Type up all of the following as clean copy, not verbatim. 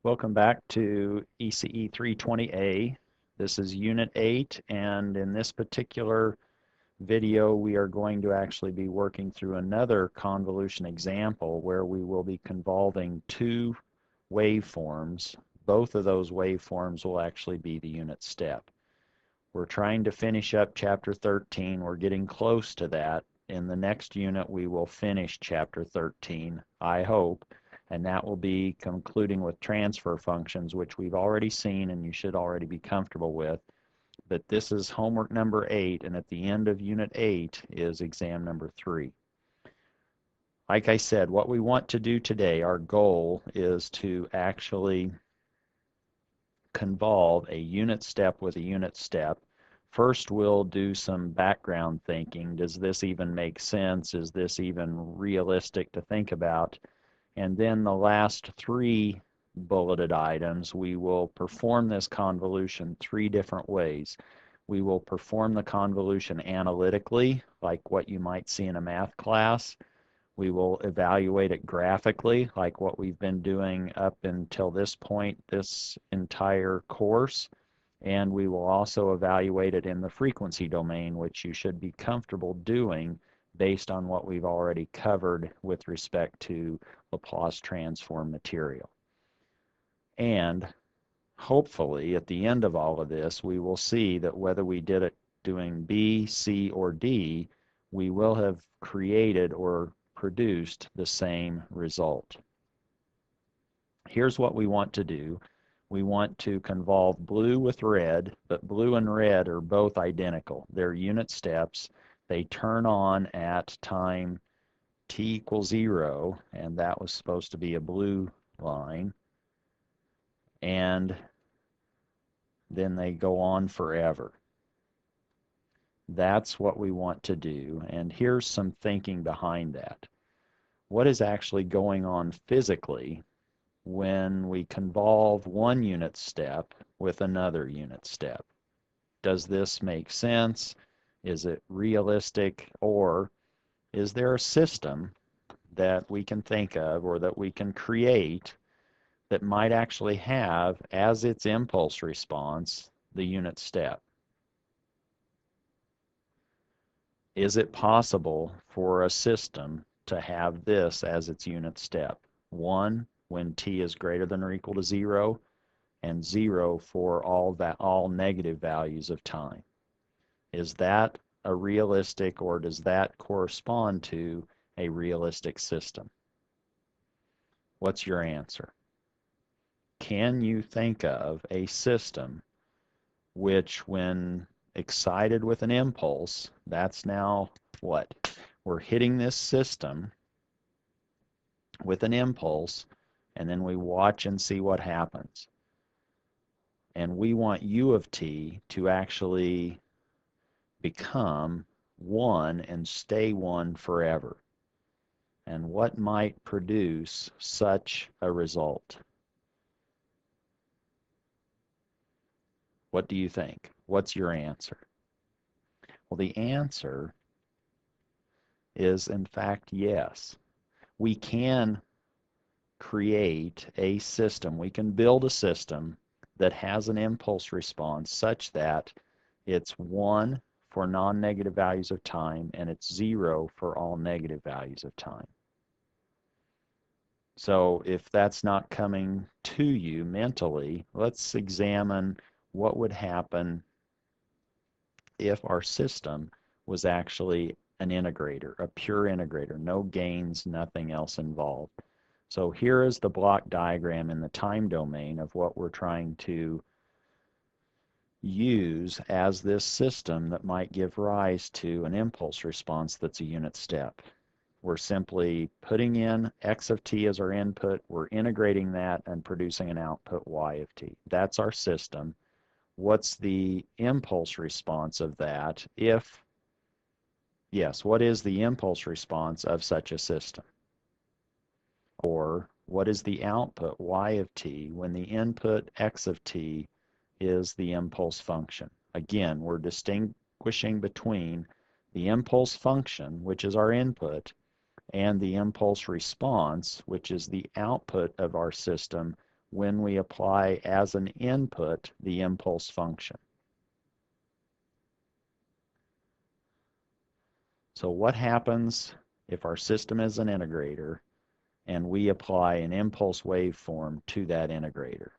Welcome back to ECE 320A. This is Unit 8, and in this particular video we are going to actually be working through another convolution example where we will be convolving two waveforms. Both of those waveforms will actually be the unit step. We're trying to finish up Chapter 13. We're getting close to that. In the next unit we will finish Chapter 13, I hope. And that will be concluding with transfer functions, which we've already seen and you should already be comfortable with. But this is homework number 8, and at the end of Unit 8 is exam number 3. Like I said, what we want to do today, our goal is to actually convolve a unit step with a unit step. First, we'll do some background thinking. Does this even make sense? Is this even realistic to think about? And then the last 3 bulleted items, we will perform this convolution 3 different ways. We will perform the convolution analytically, like what you might see in a math class. We will evaluate it graphically, like what we've been doing up until this point, this entire course. And we will also evaluate it in the frequency domain, which you should be comfortable doing based on what we've already covered with respect to Laplace transform material. And hopefully at the end of all of this, we will see that whether we did it doing B, C, or D, we will have created or produced the same result. Here's what we want to do. We want to convolve blue with red, but blue and red are both identical. They're unit steps. They turn on at time t equals 0, and that was supposed to be a blue line. And then they go on forever. That's what we want to do. And here's some thinking behind that. What is actually going on physically when we convolve one unit step with another unit step? Does this make sense? Is it realistic? Or is there a system that we can think of or that we can create that might actually have as its impulse response the unit step? Is it possible for a system to have this as its unit step? 1 when t is greater than or equal to 0, and 0 for all negative values of time. Is that a realistic, or does that correspond to a realistic system? What's your answer? Can you think of a system which, when excited with an impulse, that's now what? We're hitting this system with an impulse, and then we watch and see what happens. And we want u of t to actually become 1 and stay 1 forever. And what might produce such a result? What do you think? What's your answer? Well, the answer is, in fact, yes. We can create a system. We can build a system that has an impulse response such that it's 1 for non-negative values of time and it's 0 for all negative values of time. So if that's not coming to you mentally, let's examine what would happen if our system was actually an integrator, a pure integrator, no gains, nothing else involved. So here is the block diagram in the time domain of what we're trying to use as this system that might give rise to an impulse response that's a unit step. We're simply putting in x of t as our input, we're integrating that and producing an output y of t. That's our system. What's the impulse response of that if, yes, what is the impulse response of such a system? Or what is the output y of t when the input x of t is the impulse function? Again, we're distinguishing between the impulse function, which is our input, and the impulse response, which is the output of our system when we apply as an input the impulse function. So what happens if our system is an integrator and we apply an impulse waveform to that integrator?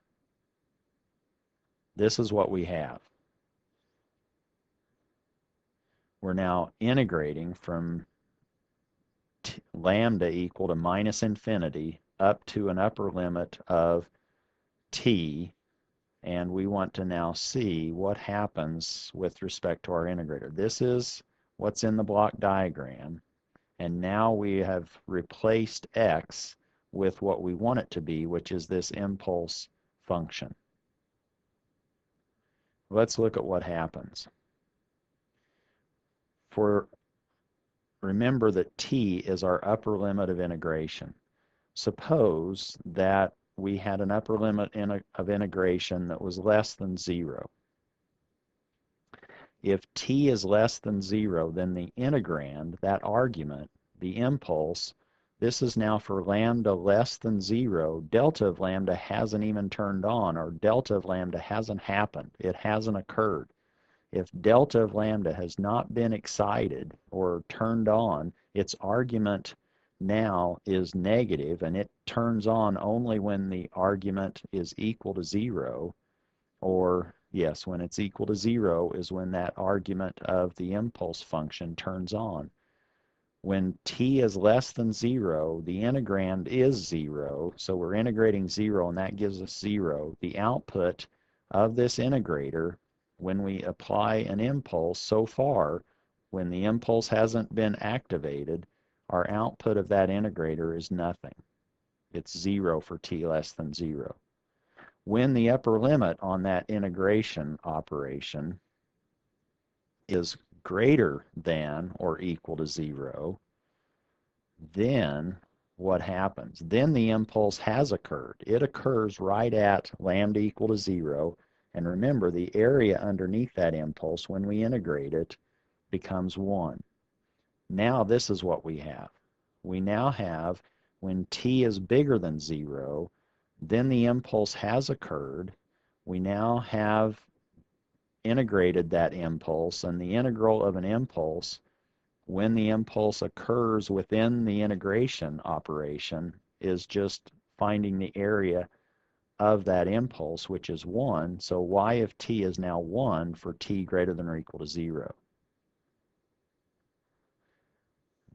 This is what we have. We're now integrating from lambda equal to minus infinity up to an upper limit of t, and we want to now see what happens with respect to our integrator. This is what's in the block diagram, and now we have replaced x with what we want it to be, which is this impulse function. Let's look at what happens. Remember that t is our upper limit of integration. Suppose that we had an upper limit of integration that was less than 0. If t is less than 0, then the integrand, that argument, the impulse, this is now for lambda less than 0. Delta of lambda hasn't even turned on, or delta of lambda hasn't happened. It hasn't occurred. If delta of lambda has not been excited or turned on, its argument now is negative, and it turns on only when the argument is equal to 0, or yes, when it's equal to 0 is when that argument of the impulse function turns on. When t is less than 0, the integrand is 0, so we're integrating 0, and that gives us 0. The output of this integrator, when we apply an impulse, so far, when the impulse hasn't been activated, our output of that integrator is nothing. It's 0 for t less than 0. When the upper limit on that integration operation is greater than or equal to 0, then what happens? Then the impulse has occurred. It occurs right at lambda equal to 0. And remember, the area underneath that impulse, when we integrate it, becomes 1. Now this is what we have. We now have, when t is bigger than 0, then the impulse has occurred. We now have integrated that impulse, and the integral of an impulse, when the impulse occurs within the integration operation, is just finding the area of that impulse, which is 1. So y of t is now 1 for t greater than or equal to 0.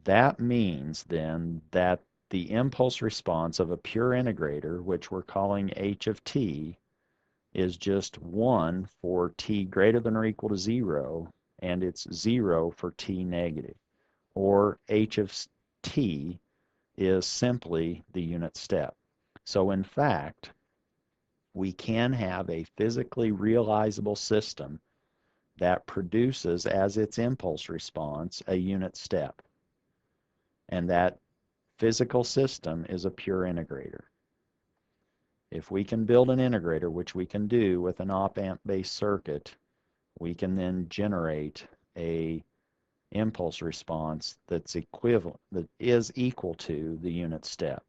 That means then that the impulse response of a pure integrator, which we're calling h of t, is just 1 for t greater than or equal to 0, and it's 0 for t negative. Or h of t is simply the unit step. So in fact, we can have a physically realizable system that produces as its impulse response a unit step. And that physical system is a pure integrator. If we can build an integrator, which we can do with an op-amp-based circuit, we can then generate a impulse response that's equivalent, that is equal to the unit step.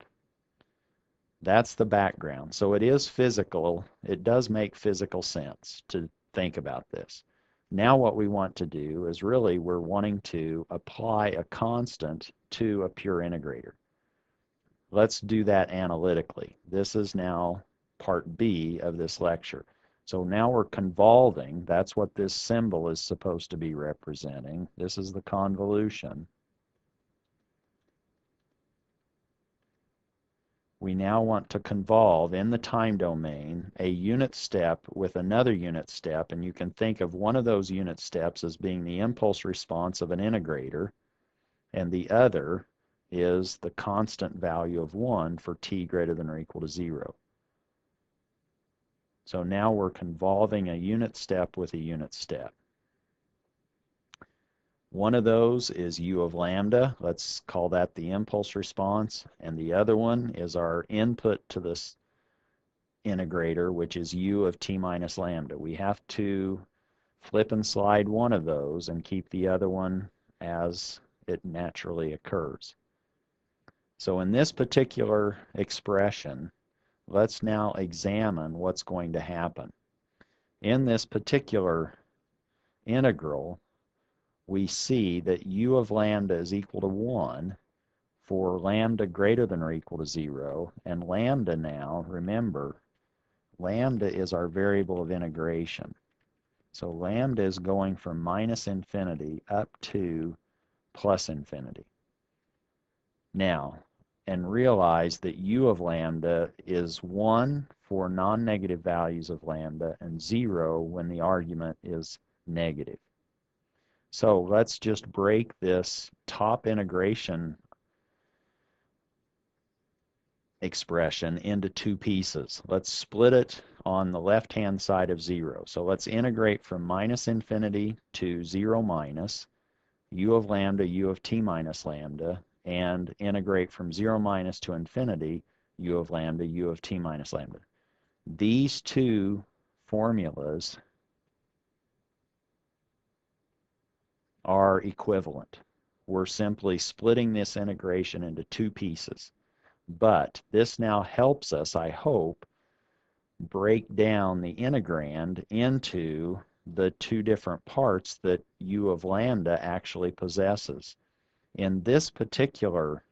That's the background. So it is physical. It does make physical sense to think about this. Now what we want to do is really we're wanting to apply a constant to a pure integrator. Let's do that analytically. This is now part B of this lecture. So now we're convolving. That's what this symbol is supposed to be representing. This is the convolution. We now want to convolve in the time domain a unit step with another unit step, and you can think of one of those unit steps as being the impulse response of an integrator, and the other is the constant value of 1 for t greater than or equal to 0. So now we're convolving a unit step with a unit step. One of those is u of lambda. Let's call that the impulse response. And the other one is our input to this integrator, which is u of t minus lambda. We have to flip and slide one of those and keep the other one as it naturally occurs. So in this particular expression, let's now examine what's going to happen. In this particular integral, we see that u of lambda is equal to 1 for lambda greater than or equal to 0. And lambda now, remember, lambda is our variable of integration. So lambda is going from minus infinity up to plus infinity. Now, and realize that u of lambda is 1 for non-negative values of lambda and 0 when the argument is negative. So let's just break this top integration expression into two pieces. Let's split it on the left-hand side of 0. So let's integrate from minus infinity to 0 minus u of lambda, u of t minus lambda, and integrate from 0 minus to infinity u of lambda, u of t minus lambda. These two formulas are equivalent. We're simply splitting this integration into two pieces. But this now helps us, I hope, break down the integrand into the two different parts that u of lambda actually possesses. In this particular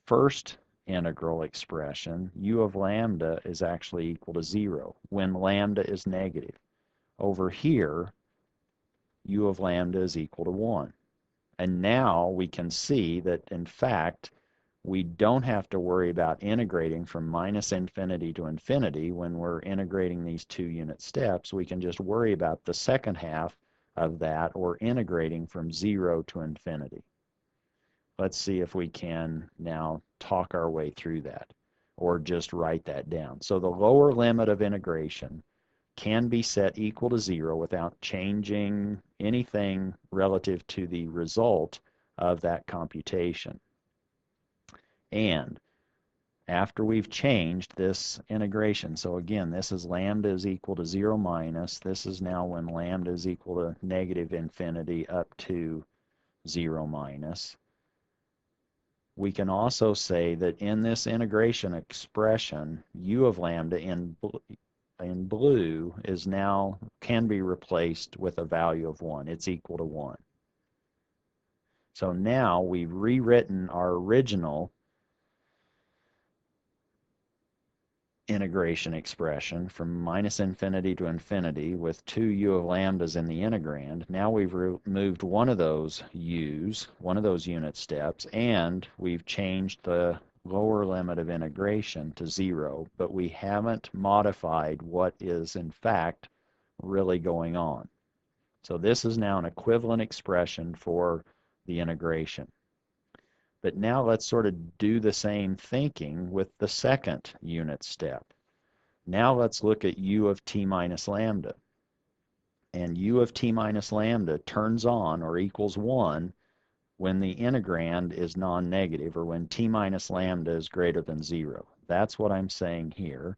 first integral expression, u of lambda is actually equal to 0 when lambda is negative. Over here, u of lambda is equal to 1. And now we can see that, in fact, we don't have to worry about integrating from minus infinity to infinity when we're integrating these two unit steps. We can just worry about the second half of that, or integrating from 0 to infinity. Let's see if we can now talk our way through that, or just write that down. So the lower limit of integration can be set equal to 0 without changing anything relative to the result of that computation. And after we've changed this integration, so again, this is lambda is equal to 0 minus. This is now when lambda is equal to negative infinity up to 0 minus. We can also say that in this integration expression, u of lambda in blue is now can be replaced with a value of 1. It's equal to 1. So now we've rewritten our original integration expression from minus infinity to infinity with 2 u of lambdas in the integrand. Now we've removed one of those u's, one of those unit steps, and we've changed the lower limit of integration to 0, but we haven't modified what is in fact really going on. So this is now an equivalent expression for the integration. But now let's sort of do the same thinking with the second unit step. Now let's look at u of t minus lambda. And u of t minus lambda turns on or equals 1 when the integrand is non-negative, or when t minus lambda is greater than 0. That's what I'm saying here.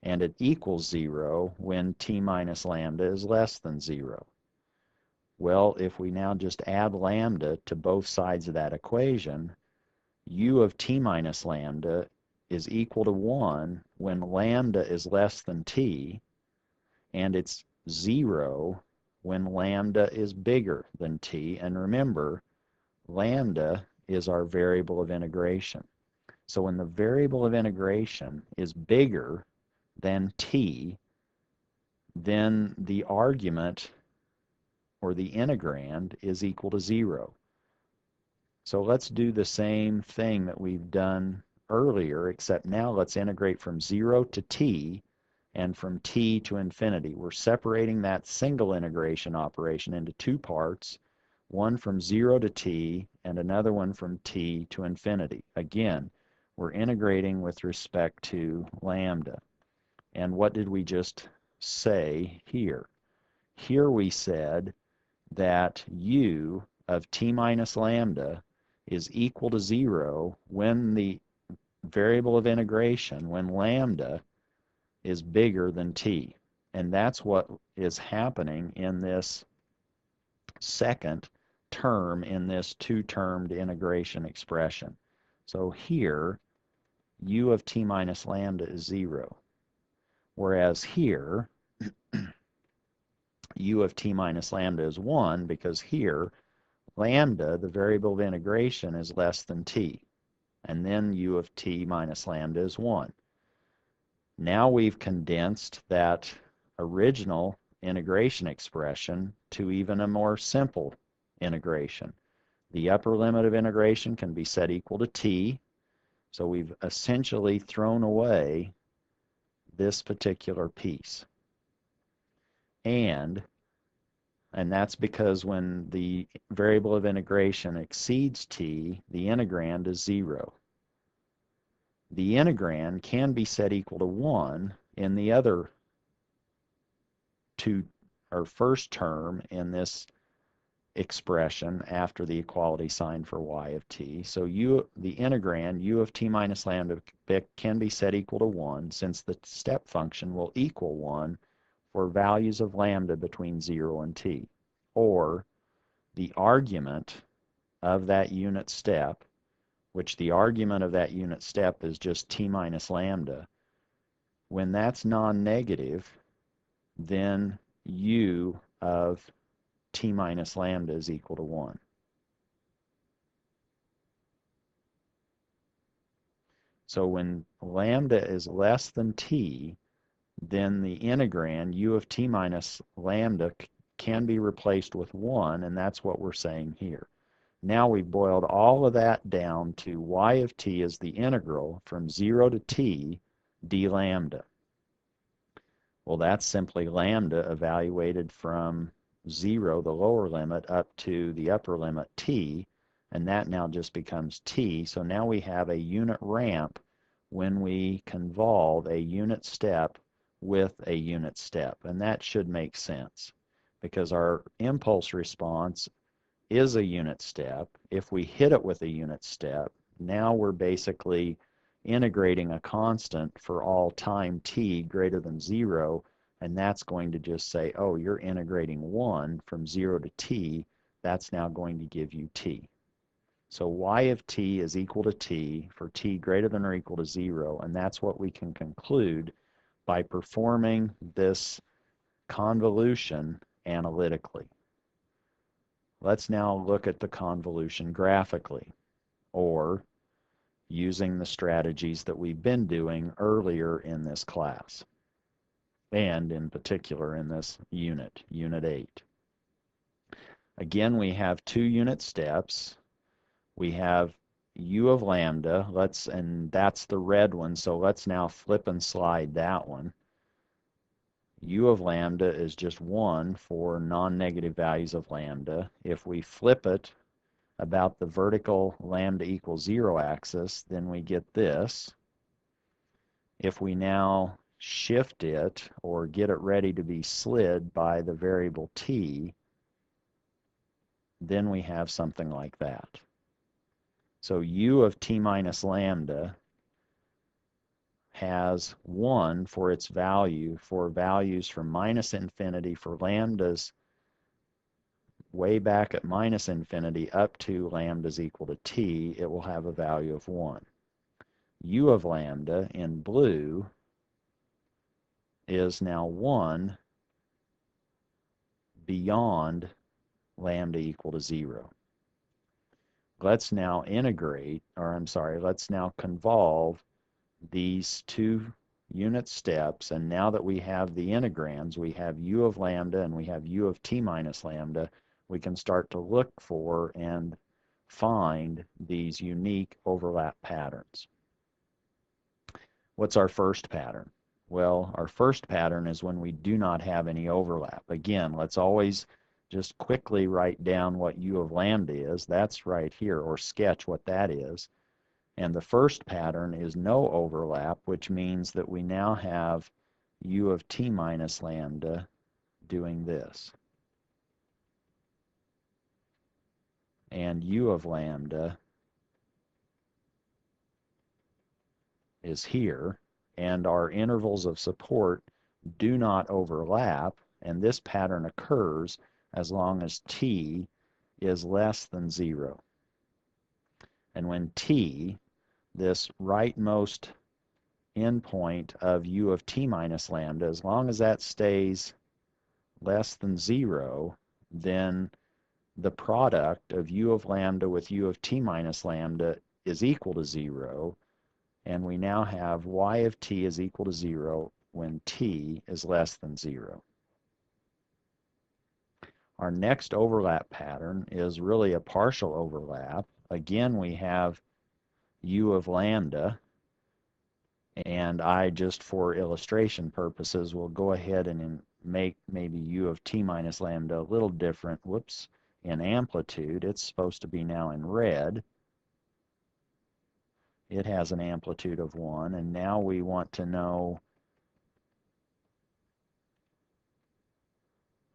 And it equals 0 when t minus lambda is less than 0. Well, if we now just add lambda to both sides of that equation, u of t minus lambda is equal to 1 when lambda is less than t, and it's 0 when lambda is bigger than t. And remember, lambda is our variable of integration. So when the variable of integration is bigger than t, then the argument, or the integrand, is equal to 0. So let's do the same thing that we've done earlier, except now let's integrate from 0 to t and from t to infinity. We're separating that single integration operation into two parts, one from 0 to t and another one from t to infinity. Again, we're integrating with respect to lambda. And what did we just say here? Here we said that u of t minus lambda is equal to 0 when the variable of integration, when lambda is bigger than t. And that's what is happening in this second term in this two-termed integration expression. So here, u of t minus lambda is 0. Whereas here, u of t minus lambda is 1 because here, lambda, the variable of integration, is less than t. And then u of t minus lambda is 1. Now we've condensed that original integration expression to even a more simple integration. The upper limit of integration can be set equal to t, so we've essentially thrown away this particular piece. And that's because when the variable of integration exceeds t, the integrand is 0. The integrand can be set equal to 1 in the other first term in this expression after the equality sign for y of t. So the integrand, u of t minus lambda, can be set equal to 1 since the step function will equal 1 for values of lambda between 0 and t. Or the argument of that unit step, which the argument of that unit step is just t minus lambda, when that's non-negative, then u of t minus lambda is equal to 1. So when lambda is less than t, then the integrand, u of t minus lambda, can be replaced with 1, and that's what we're saying here. Now we've boiled all of that down to y of t is the integral from 0 to t d lambda. Well, that's simply lambda evaluated from 0, the lower limit, up to the upper limit, t, and that now just becomes t. So now we have a unit ramp when we convolve a unit step with a unit step, and that should make sense because our impulse response is a unit step. If we hit it with a unit step, now we're basically integrating a constant for all time t greater than 0, and that's going to just say, oh, you're integrating 1 from 0 to t. That's now going to give you t. So y of t is equal to t for t greater than or equal to 0, and that's what we can conclude by performing this convolution analytically. Let's now look at the convolution graphically, or using the strategies that we've been doing earlier in this class, and in particular in this unit, Unit 8. Again, we have 2 unit steps. We have u of lambda, and that's the red one, so let's now flip and slide that one. U of lambda is just 1 for non-negative values of lambda. If we flip it about the vertical lambda equals 0 axis, then we get this. If we now shift it or get it ready to be slid by the variable t, then we have something like that. So u of t minus lambda has 1 for its value for values from minus infinity for lambdas way back at minus infinity up to lambda's equal to t, it will have a value of 1. U of lambda in blue is now 1 beyond lambda equal to 0. Let's now let's now convolve these 2 unit steps, and now that we have the integrands, we have u of lambda and we have u of t minus lambda, we can start to look for and find these unique overlap patterns. What's our first pattern? Well, our first pattern is when we do not have any overlap. Again, let's always just quickly write down what u of lambda is. That's right here, or sketch what that is. And the first pattern is no overlap, which means that we now have u of t minus lambda doing this. And u of lambda is here, and our intervals of support do not overlap, and this pattern occurs as long as t is less than 0. And when t this rightmost endpoint of u of t minus lambda, as long as that stays less than 0, then the product of u of lambda with u of t minus lambda is equal to 0, and we now have y of t is equal to 0 when t is less than 0. Our next overlap pattern is really a partial overlap. Again, we have u of lambda, and I just for illustration purposes will go ahead and make maybe u of t minus lambda a little different, in amplitude. It's supposed to be now in red. It has an amplitude of 1, and now we want to know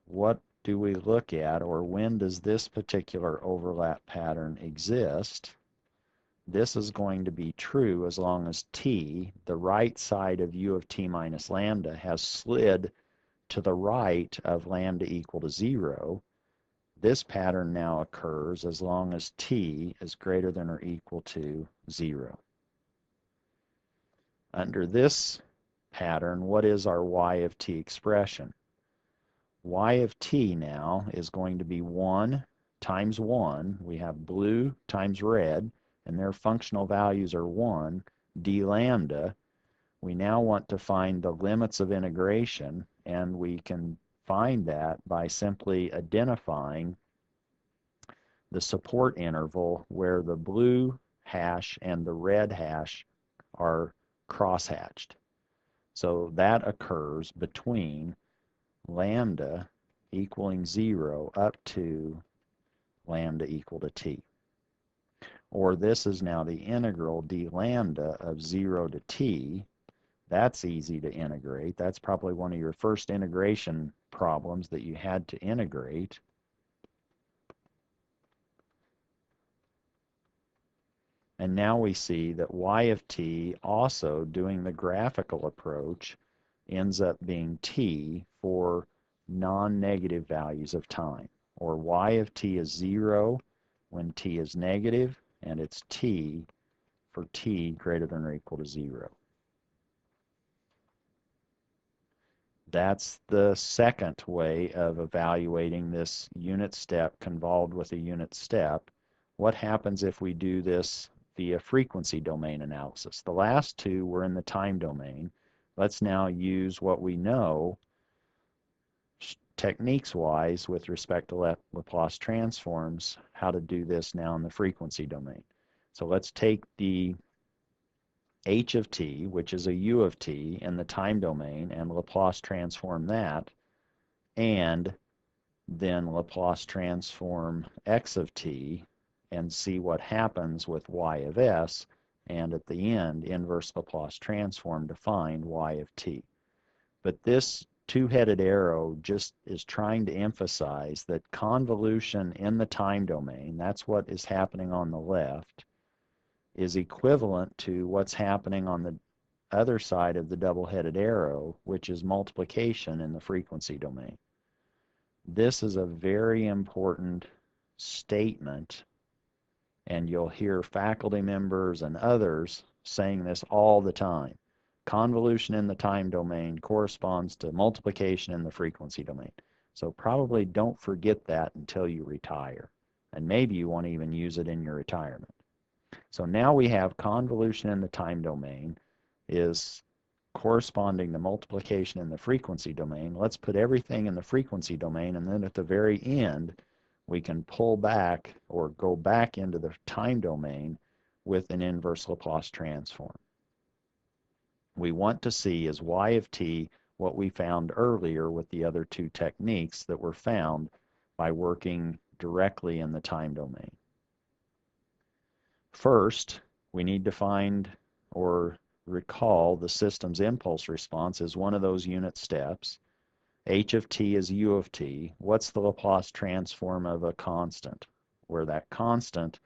what do we look at, or when does this particular overlap pattern exist. This is going to be true as long as t, the right side of u of t minus lambda, has slid to the right of lambda equal to 0. This pattern now occurs as long as t is greater than or equal to 0. Under this pattern, what is our y of t expression? Y of t now is going to be 1 times 1. We have blue times red, and their functional values are 1, d lambda. We now want to find the limits of integration, and we can find that by simply identifying the support interval where the blue hash and the red hash are crosshatched. So that occurs between lambda equaling 0 up to lambda equal to t. Or this is now the integral d lambda of 0 to t. That's easy to integrate. That's probably one of your first integration problems that you had to integrate. And now we see that y of t, also doing the graphical approach, ends up being t for non-negative values of time. Or y of t is 0 when t is negative, and it's t for t greater than or equal to 0. That's the second way of evaluating this unit step convolved with a unit step. What happens if we do this via frequency domain analysis? The last two were in the time domain. Let's now use what we know techniques-wise with respect to Laplace transforms, how to do this now in the frequency domain. So let's take the h of t, which is a u of t, in the time domain, and Laplace transform that, and then Laplace transform x of t, and see what happens with y of s, and at the end, inverse Laplace transform to find y of t. But this two-headed arrow just is trying to emphasize that convolution in the time domain, that's what is happening on the left, is equivalent to what's happening on the other side of the double-headed arrow, which is multiplication in the frequency domain. This is a very important statement, and you'll hear faculty members and others saying this all the time. Convolution in the time domain corresponds to multiplication in the frequency domain. So probably don't forget that until you retire. And maybe you won't even use it in your retirement. So now we have convolution in the time domain is corresponding to multiplication in the frequency domain. Let's put everything in the frequency domain, and then at the very end, we can pull back or go back into the time domain with an inverse Laplace transform. We want to see is y of t what we found earlier with the other two techniques that were found by working directly in the time domain. First, we need to find or recall the system's impulse response is one of those unit steps. H of t is u of t. What's the Laplace transform of a constant? Where that constant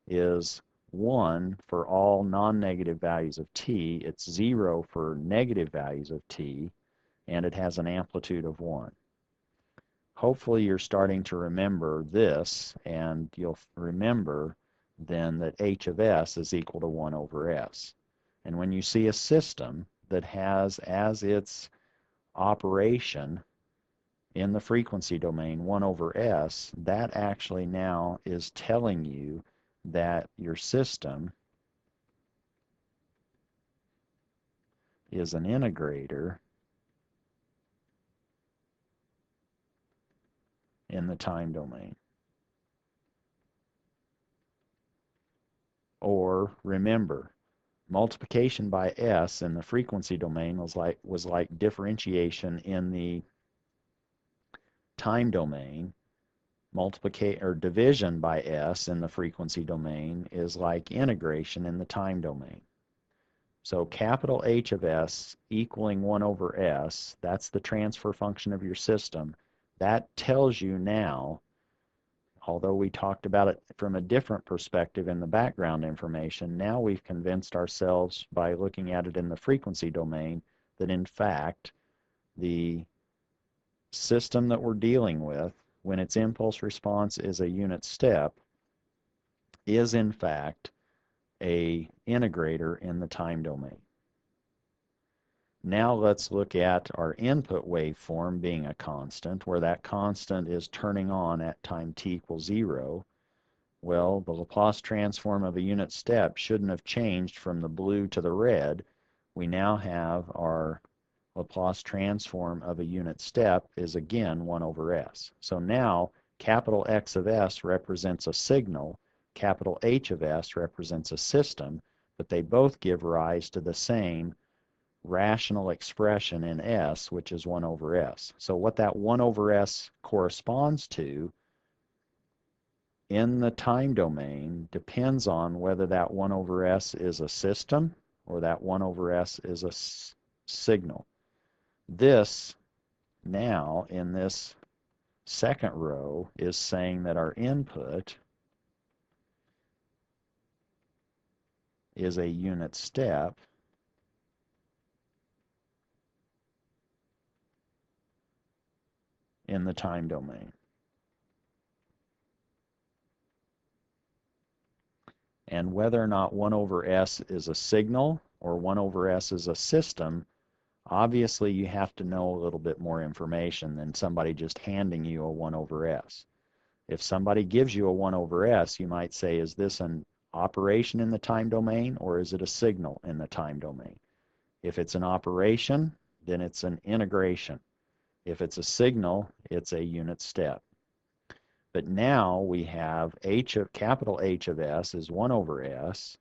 is 1 for all non-negative values of t, it's 0 for negative values of t, and it has an amplitude of 1. Hopefully you're starting to remember this, and you'll remember then that h of s is equal to 1 over s. And when you see a system that has as its operation in the frequency domain 1 over s, that actually now is telling you that your system is an integrator in the time domain. Or remember, multiplication by s in the frequency domain was like differentiation in the time domain. Multiplication or division by s in the frequency domain is like integration in the time domain. So capital H of s equaling 1 over s, that's the transfer function of your system. That tells you now, although we talked about it from a different perspective in the background information, now we've convinced ourselves by looking at it in the frequency domain that in fact the system that we're dealing with, when its impulse response is a unit step, is in fact a integrator in the time domain. Now let's look at our input waveform being a constant, where that constant is turning on at time t equals 0. Well, the Laplace transform of a unit step shouldn't have changed from the blue to the red. We now have our Laplace transform of a unit step is again 1 over s. So now capital X of s represents a signal, capital H of s represents a system, but they both give rise to the same rational expression in s, which is 1 over s. So what that 1 over s corresponds to in the time domain depends on whether that 1 over s is a system or that 1 over s is a signal. This now in this second row is saying that our input is a unit step in the time domain. And whether or not 1 over s is a signal or 1 over s is a system, obviously you have to know a little bit more information than somebody just handing you a 1 over s. If somebody gives you a 1 over s, you might say, is this an operation in the time domain or is it a signal in the time domain? If it's an operation, then it's an integration. If it's a signal, it's a unit step. But now we have capital H of s is 1 over s,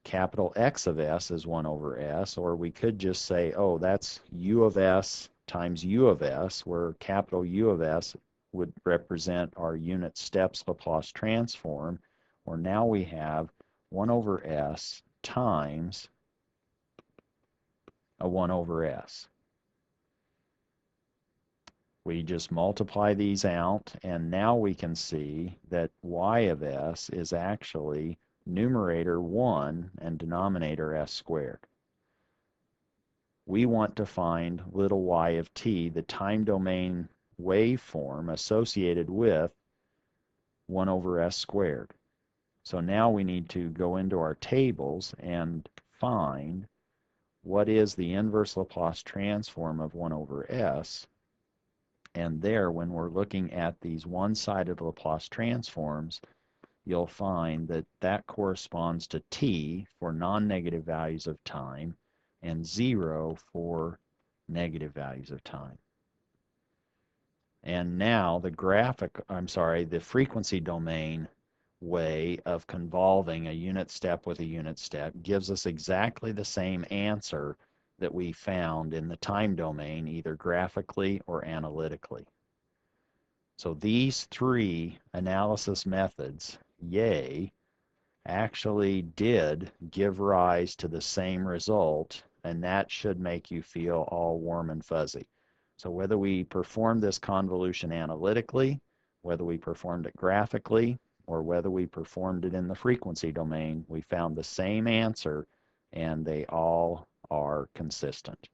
capital X of s is 1 over s, or we could just say, oh, that's u of s times u of s, where capital U of s would represent our unit steps Laplace transform, or now we have 1 over s times a 1 over s. We just multiply these out, and now we can see that y of s is actually numerator 1 and denominator s squared. We want to find little y of t, the time domain waveform associated with 1 over s squared. So now we need to go into our tables and find what is the inverse Laplace transform of 1 over s. And there, when we're looking at these one-sided Laplace transforms, you'll find that that corresponds to t for non-negative values of time and 0 for negative values of time. And now the frequency domain way of convolving a unit step with a unit step gives us exactly the same answer that we found in the time domain, either graphically or analytically. So these three analysis methods, actually did give rise to the same result, and that should make you feel all warm and fuzzy. So whether we performed this convolution analytically, whether we performed it graphically, or whether we performed it in the frequency domain, we found the same answer, and they all are consistent.